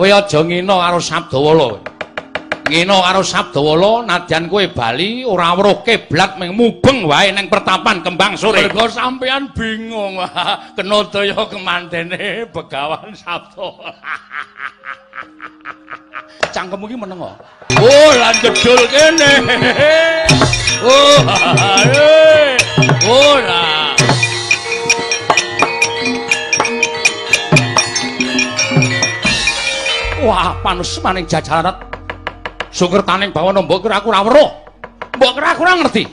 Kowe aja ngina karo Sabdawala. Ngina karo Sabdawala nadyan kowe bali ora weruh kiblat mung mubeng wae ning pertapan Kembang Sore. Mergo sampean bingung. Kena daya kemandene Begawan Sabda. Cangkemmu iki meneng kok. Oh, lan jedul kene. Oh, oh lah. Wah, panus maning jajaran. Sungkertaning bawana mbok kira aku ora weruh. Mbok kira aku ora ngerti.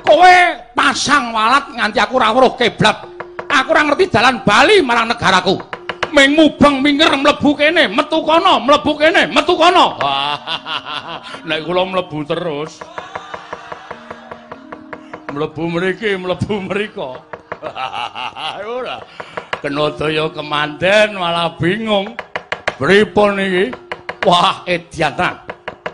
Kowe pasang walat nganti aku ora weruh kiblat. Aku ora ngerti dalan bali marang negaraku. Ming mubeng minggir mlebu kene, metu kono, mlebu kene, metu kono. Nek kula mlebu terus. Mlebu mriki, mlebu mriko. Ora. Kena daya kemanden malah bingung. Pripun iki? Wah, ediatan.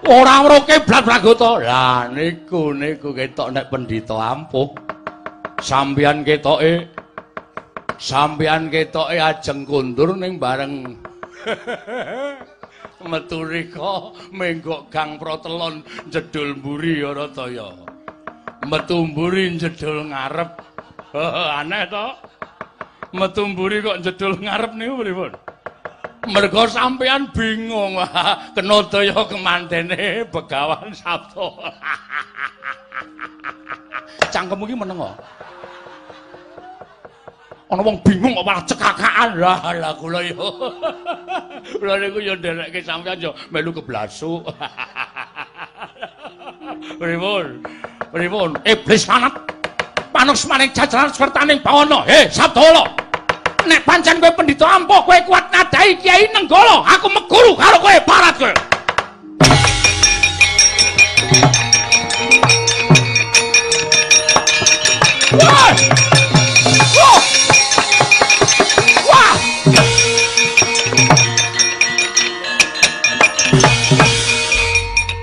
Ora weruh kiblat Pragata. Lah niku ketok nek pendhita ampuh. Sampeyan ketoke ajeng kundur ning bareng metu rika menggok Gang Protelon jedul mburi ora daya. Metu mburi jedul ngarep. Aneh to? Metu mburi kok jedul ngarep niku pripun? Mergo sampean bingung. Kena daya kemandene Begawan Sabda. Cangkemmu iki meneng kok. Ana wong bingung kok malah cekakaan. Lah kula yo. Kula niku yo nderekke sampean yo melu keblasuk. Pripun? Iblis lanat. Panus maning jajaran sertaning bawana. He, Sabdawala. Nek pancen kowe pendhita ampuh, kowe kuat nadahi Kyai Nenggala, aku meguru karo kowe parat kowe. Wah!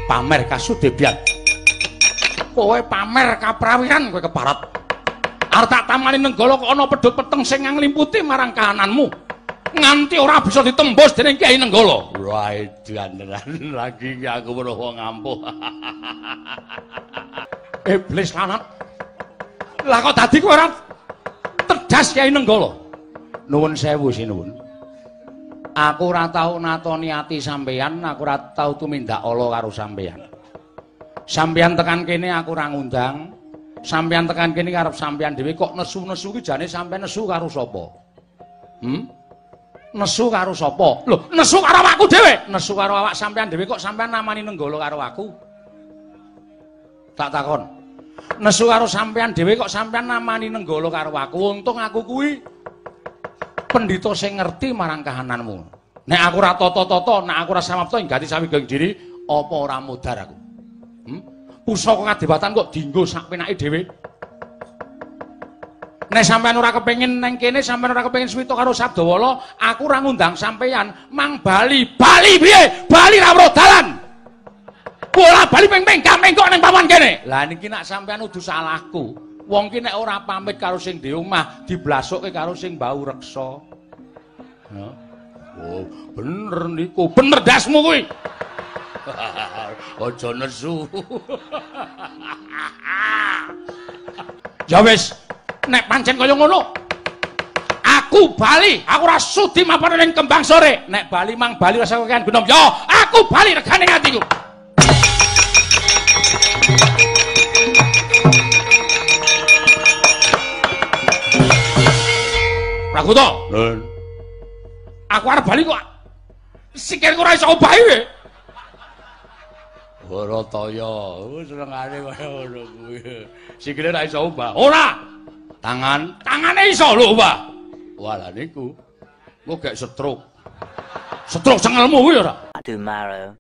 Pamer kasudebian. Kowe pamer kaprawiran kowe keparat. Arep tak tamani Nenggala kok ana pedhot peteng sing nglimputi marang kahananmu. Nganti ora bisa ditembus dening Kyai Nenggala. Wah, dianderan lagi iki aku weruh wong ampuh. Iblis lanat. Lah kok dadi kowe ora tedas Kyai Nenggala? Nuwun sewu sinuwun. Aku ora tau natoni ati sampeyan, aku ora tau tumindak ala karo sampeyan. Sampeyan tekan kene aku ora ngundang. Sampeyan tekan kene karep sampeyan dhewe kok nesu-nesu ki jane sampeyan nesu karo sapa? Nesu karo sapa? Lho, nesu karo awakku dhewe. Nesu karo awak sampeyan dhewe kok sampeyan namani Nenggala karo aku? Tak takon. Nesu karo sampeyan dhewe kok sampeyan namani Nenggala karo aku? Untung aku kuwi pendhita sing ngerti marang kahananmu. Nek aku ora tata-tata, nek aku ora samapta ing gati sawijining diri, apa ora mudhar aku? Pusaka kadewatan kok dienggo sak penake dhewe. Nek sampean ora kepengin neng kene, sampean ora kepengin suwita karo Sabdawala, aku ora ngundang sampeyan. Mang bali piye? Bali ra weruh dalan. Bola bali ping-ping gak mengkok ning paman kene. Lah niki nek sampean udu salahku. Wong ki nek ora pamit karo sing di omah, diblasukke karo sing bau reksa. Oh, bener niku. Bener dasmu kuwi. Aja nesu. Ya wis, nek pancen kaya ngono, aku bali, aku ora sudi mapan ning Kembang Sore. Nek bali mang bali rasa kekan gunom. Yo, aku bali regane atiku. Pragata. Aku arep bali kok. Sikilku ora iso obahi kowe. Ora toya, senengane kaya ngono kuwi. Sikile ra iso obah. Ora. Tangane iso lho, Pak. Walah niku. Engko gek stroke. Stroke cengelmu kuwi ora. Tomorrow.